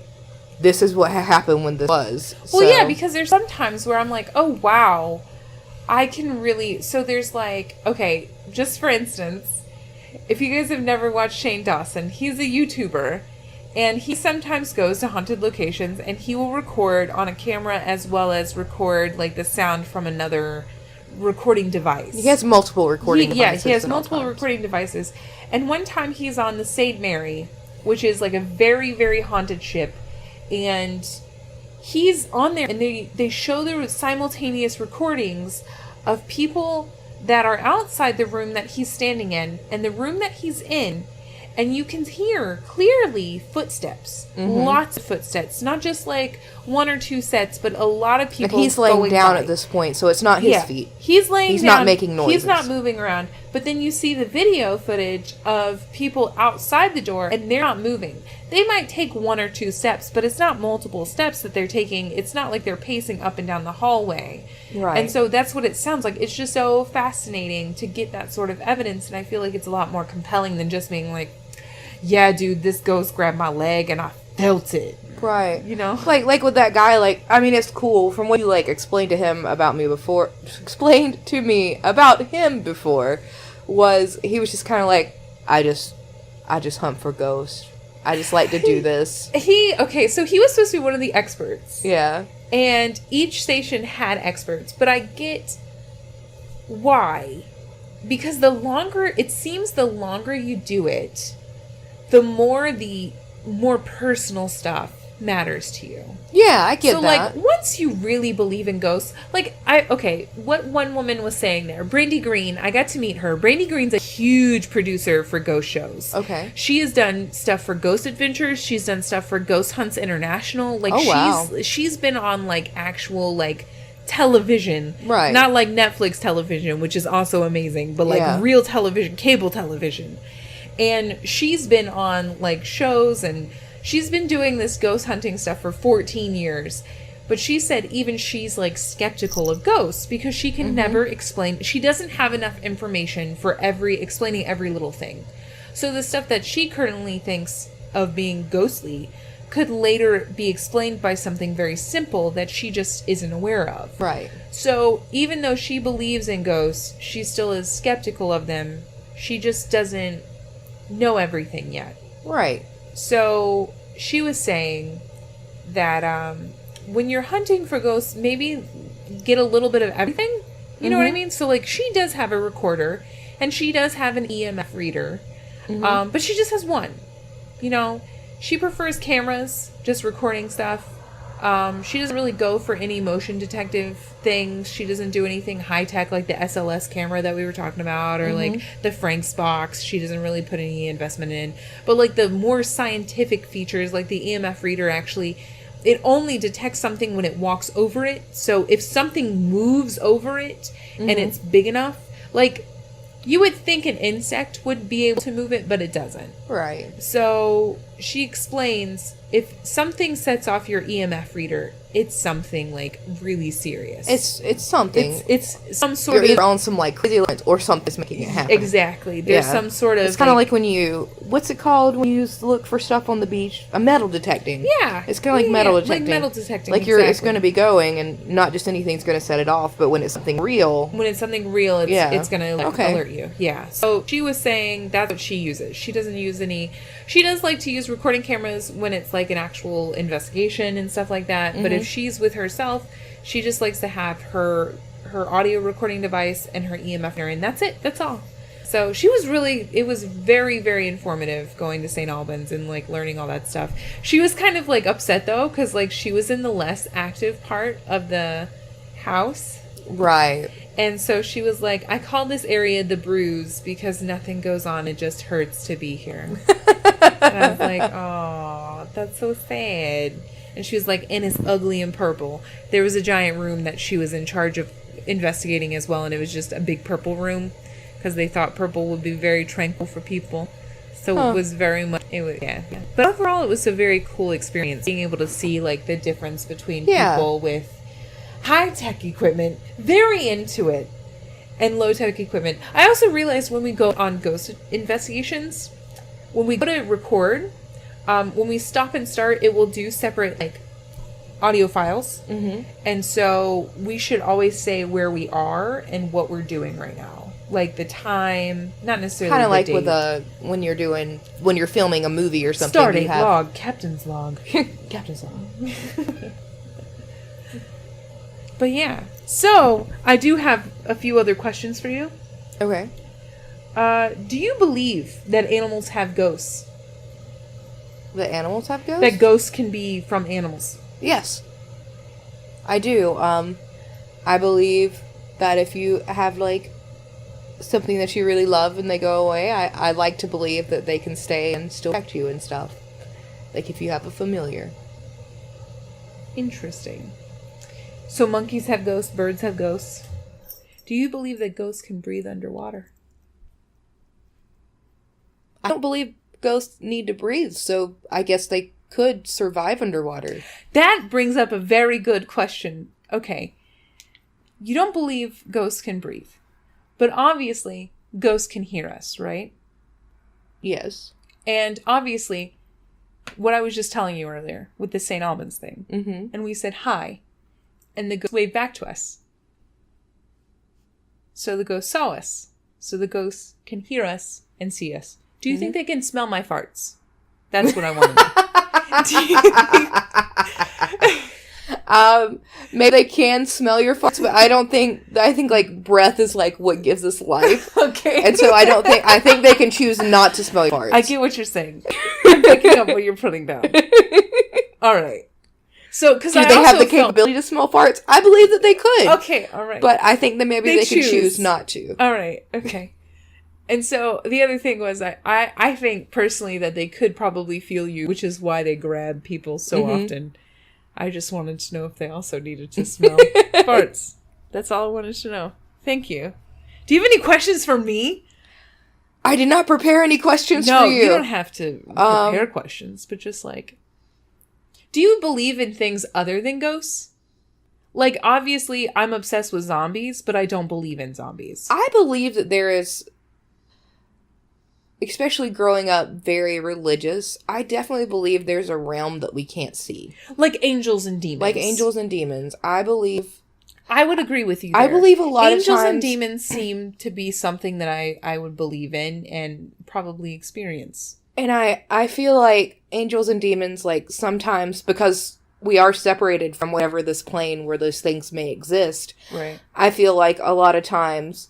this is what happened when this was. Well, So- yeah, because there's some times where I'm like, oh, wow, I can really... So there's like, okay, just for instance, if you guys have never watched Shane Dawson, he's a YouTuber, and he sometimes goes to haunted locations, and he will record on a camera as well as record, like, the sound from another recording device. He has multiple recording devices. He has at all multiple times. recording devices. And one time he's on the Saint Mary, which is like a very, very haunted ship. And he's on there, and they show the simultaneous recordings of people that are outside the room that he's standing in and the room that he's in. And you can hear clearly footsteps, lots of footsteps, not just like one or two sets, but a lot of people. And he's laying going down by. at this point, so it's not his feet. He's laying He's down. not making noises. He's not moving around. But then you see the video footage of people outside the door, and they're not moving. They might take one or two steps, but it's not multiple steps that they're taking. It's not like they're pacing up and down the hallway. Right. And so that's what it sounds like. It's just so fascinating to get that sort of evidence, and I feel like it's a lot more compelling than just being like, yeah, dude, this ghost grabbed my leg and I felt it. Right. You know? Like with that guy, like, I mean, it's cool from what you, like, explained to him about me before, was he was just kind of like, I just hunt for ghosts. I just like to do this. So he was supposed to be one of the experts. Yeah. And each station had experts, but I get why. Because the longer you do it, the more personal stuff matters to you. Yeah, I get so, that. like, once you really believe in ghosts, like, what one woman was saying there, Brandy Green, I got to meet her. Brandy Green's a huge producer for ghost shows. Okay. She has done stuff for Ghost Adventures. She's done stuff for Ghost Hunts International. Like, she's been on, like, actual, like, television. Right. Not like Netflix television, which is also amazing, but, like, real television, cable television. And she's been on, like, shows, and she's been doing this ghost hunting stuff for 14 years. But she said even she's, like, skeptical of ghosts because she can never explain. She doesn't have enough information for explaining every little thing. So the stuff that she currently thinks of being ghostly could later be explained by something very simple that she just isn't aware of. Right. So even though she believes in ghosts, she still is skeptical of them. She just doesn't know everything yet. Right. So she was saying that when you're hunting for ghosts, maybe get a little bit of everything. You know what I mean? So, like, she does have a recorder, and she does have an EMF reader, but she just has one. You know, she prefers cameras, just recording stuff. She doesn't really go for any motion detective things. She doesn't do anything high tech like the SLS camera that we were talking about, or like the Frank's box. She doesn't really put any investment in. But like the more scientific features, like the EMF reader, actually, it only detects something when it walks over it. So if something moves over it and it's big enough, like, you would think an insect would be able to move it, but it doesn't. Right. So she explains, if something sets off your EMF reader, it's something, like, really serious. It's something. It's some sort You're of... either on some, like, crazy lines or something's making it happen. Exactly. There's some sort of... It's kind of like when you... What's it called when you look for stuff on the beach? A metal detecting. Yeah. It's kind of like metal detecting. Like metal detecting, Like it's going to be going, and not just anything's going to set it off, but when it's something real... When it's something real, it's going to, like, alert you. Yeah. So she was saying that's what she uses. She doesn't use any... She does like to use recording cameras when it's, like, an actual investigation and stuff like that. But if she's with herself, she just likes to have her audio recording device and her EMF reader, and that's it. That's all. So it was very, very informative going to St. Albans and, like, learning all that stuff. She was kind of, like, upset, though, because, like, she was in the less active part of the house. Right. And so she was like, I call this area the Bruise because nothing goes on. It just hurts to be here. And I was like, oh, that's so sad. And she was like, and it's ugly and purple. There was a giant room that she was in charge of investigating as well, and it was just a big purple room because they thought purple would be very tranquil for people. So it was very much, yeah. But overall, it was a very cool experience, being able to see, like, the difference between people with high-tech equipment, very into it, and low-tech equipment. I also realized when we go on ghost investigations, when we go to record, when we stop and start, it will do separate, like, audio files. Mm-hmm. And so we should always say where we are and what we're doing right now. Like the time, not necessarily kind of like date. with when you're filming a movie or something. Start date log, captain's log, captain's log. But yeah, so I do have a few other questions for you. Okay. Do you believe that animals have ghosts? That animals have ghosts? That ghosts can be from animals? Yes. I do. I believe that if you have, like, something that you really love and they go away, I like to believe that they can stay and still protect you and stuff. Like if you have a familiar. Interesting. So monkeys have ghosts, birds have ghosts. Do you believe that ghosts can breathe underwater? I don't believe ghosts need to breathe, so I guess they could survive underwater. That brings up a very good question. Okay. You don't believe ghosts can breathe. But obviously, ghosts can hear us, right? Yes. And obviously, what I was just telling you earlier with the St. Albans thing. Mm-hmm. And we said hi. And the ghost waved back to us. So the ghost saw us. So the ghosts can hear us and see us. Do you think they can smell my farts? That's what I want to know. Maybe they can smell your farts, but I think like breath is like what gives us life. Okay. And so I think they can choose not to smell your farts. I get what you're saying. I'm picking up what you're putting down. All right. So, because do they have the capability to smell farts? I believe that they could. Okay, all right. But I think that maybe they could choose not to. All right, okay. And so the other thing was, I think personally that they could probably feel you, which is why they grab people so often. I just wanted to know if they also needed to smell farts. That's all I wanted to know. Thank you. Do you have any questions for me? I did not prepare any questions for you. No, you don't have to prepare questions, but just like, do you believe in things other than ghosts? Like, obviously, I'm obsessed with zombies, but I don't believe in zombies. I believe that there is, especially growing up very religious, I definitely believe there's a realm that we can't see. Like angels and demons. Like angels and demons. I believe... I would agree with you there. I believe a lot of times... Angels and demons seem to be something that I would believe in and probably experience. And I feel like angels and demons, like, sometimes, because we are separated from whatever this plane where those things may exist. Right. I feel like a lot of times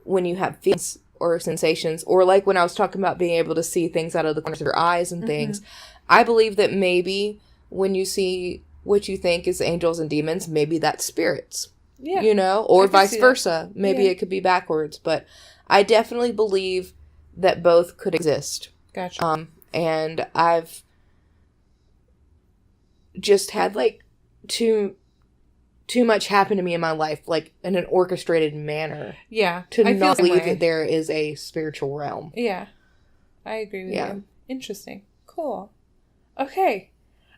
when you have feelings or sensations, or like when I was talking about being able to see things out of the corners of your eyes and things, I believe that maybe when you see what you think is angels and demons, maybe that's spirits. Yeah. You know? Or vice versa. Maybe it could be backwards. But I definitely believe that both could exist. Gotcha. And I've just had, like, too much happen to me in my life, like, in an orchestrated manner. Yeah. To not believe that there is a spiritual realm. Yeah. I agree with you. Interesting. Cool. Okay.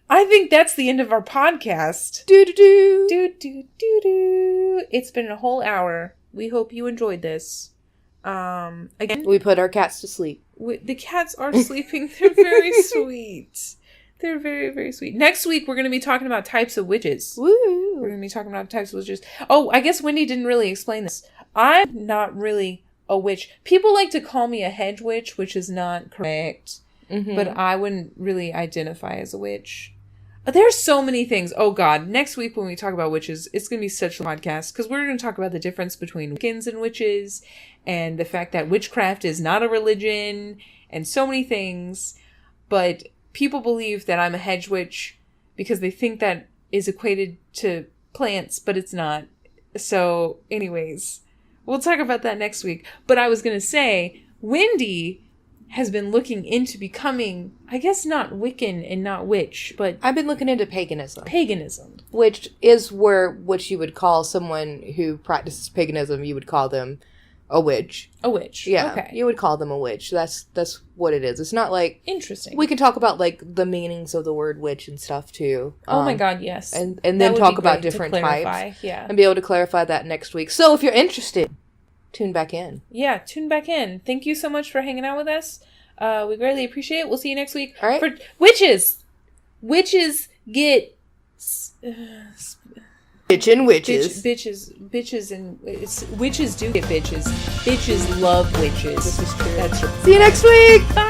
I think that's the end of our podcast. Do-do-do. Do-do-do-do. It's been a whole hour. We hope you enjoyed this. Again, we put our cats to sleep. The cats are sleeping. They're very sweet. They're very, very sweet. Next week, we're going to be talking about types of witches. Woo! We're going to be talking about types of witches. Oh, I guess Wendy didn't really explain this. I'm not really a witch. People like to call me a hedge witch, which is not correct. Mm-hmm. But I wouldn't really identify as a witch. There's so many things. Oh, God. Next week when we talk about witches, it's going to be such a podcast because we're going to talk about the difference between Wiccans and witches and the fact that witchcraft is not a religion and so many things. But people believe that I'm a hedge witch because they think that is equated to plants, but it's not. So, anyways, we'll talk about that next week. But I was going to say, Wendy has been looking into becoming, I guess not Wiccan and not witch, but... I've been looking into paganism. Paganism. Which is what you would call someone who practices paganism, you would call them a witch. A witch. Yeah, Okay. you would call them a witch. That's what it is. It's not like... Interesting. We can talk about, like, the meanings of the word witch and stuff, too. Oh my god, yes. And then talk about different types. Yeah. And be able to clarify that next week. So, if you're interested, tune back in. Yeah, tune back in. Thank you so much for hanging out with us. We greatly appreciate it. We'll see you next week. All right. For witches! Witches get... Bitchin' witches. Bitches do get bitches. Bitches love witches. This is true. That's true. See you next week! Bye!